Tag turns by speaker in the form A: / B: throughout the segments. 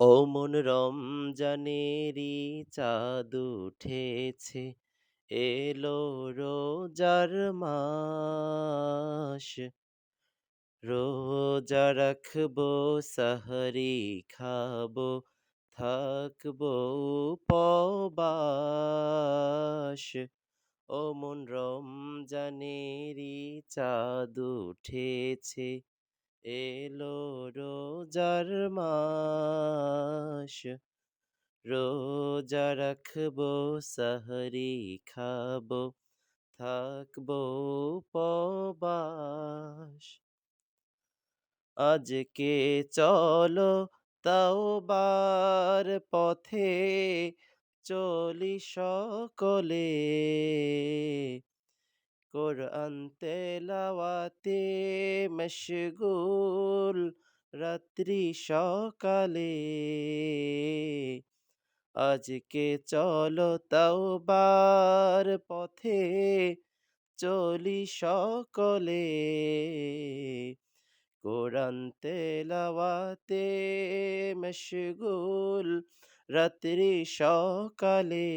A: ও মন রমজানেরি চাঁদ উঠেছে, এলো রোজার মাস। রোজা রাখবো, সাহরি খাবো, থাকবো উপবাস। ও মন রমজানেরি চাঁদ উঠেছে, এলো রোজার মাস। রোজা রাখবো, সাহরি খাবো, থাকবো উপবাস। আজকে চলো তাওবার পথে, চলি সকলে। কোরআন তেলাওয়াতে মশগুল, রাত্রি সকালে। আজকে চলো তাওবার পথে, চলি সকলে। কোরআন তেলাওয়াতে মশগুল, রাত্রি সকালে।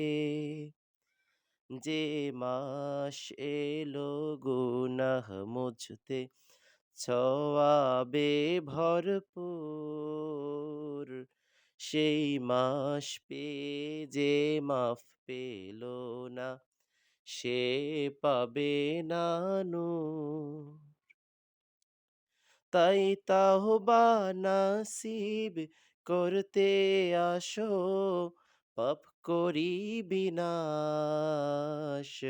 A: যে মাস এলো গুনাহ মুছতে, সওয়াবে ভরপুর। সেই মাস পেয়ে যে মাফ পেল না, সে পাবে না নূর। তাই তাওবা নাসিব করতে আসো, পাপ করি বিনাশ।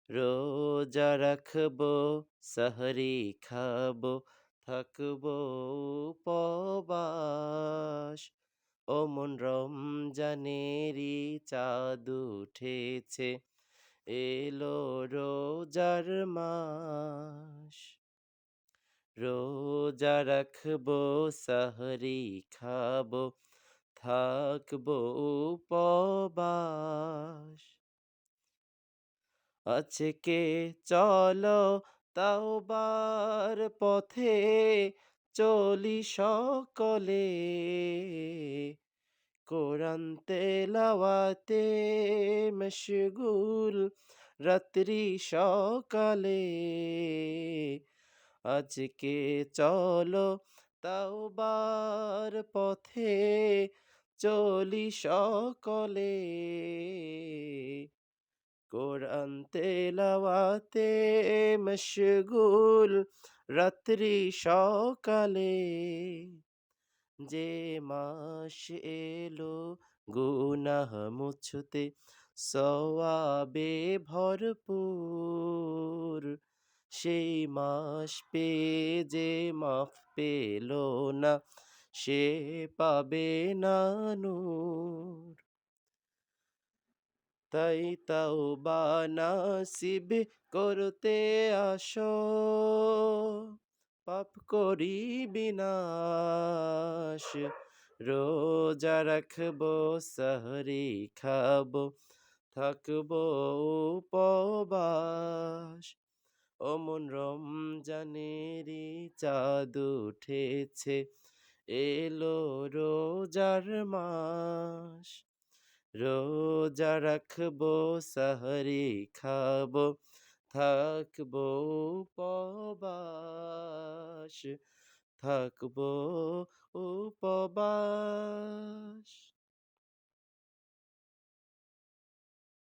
A: রোজা রাখবো, সাহরি খাবো, থাকবো উপবাস। ও মন রমজানেরি চাঁদ উঠেছে, এলো রোজার মাস। রোজা রাখবো, সাহরি খাবো, থাকবো উপবাস। আজকে চলো তাওবার পথে, চলি সকলে। কোরআন তেলাওয়াতে মশগুল, রাত্রি সকালে। আজকে চলো তাওবার পথে, চলি সকলে। কোরআন তেলাওয়াতে মশগুল, রাত্রি সকালে। যে মাস এলো গুনাহ মুছতে, সওয়াবে ভরপুর। সেই মাস পেয়ে যে মাফ পেল না, সে পাবে না নূর। তাই তাওবা নাসিব করতে আসো, পাপ করি বিনাশ। রোজা রাখবো, সাহরি খাবো, থাকবো উপবাস। ও মন রমজানেরি চাঁদ উঠেছে, এলো রোজার মাস। রোজা রাখবো, সাহরি খাবো, থাকবো উপবাস। থাকবো উপবাস।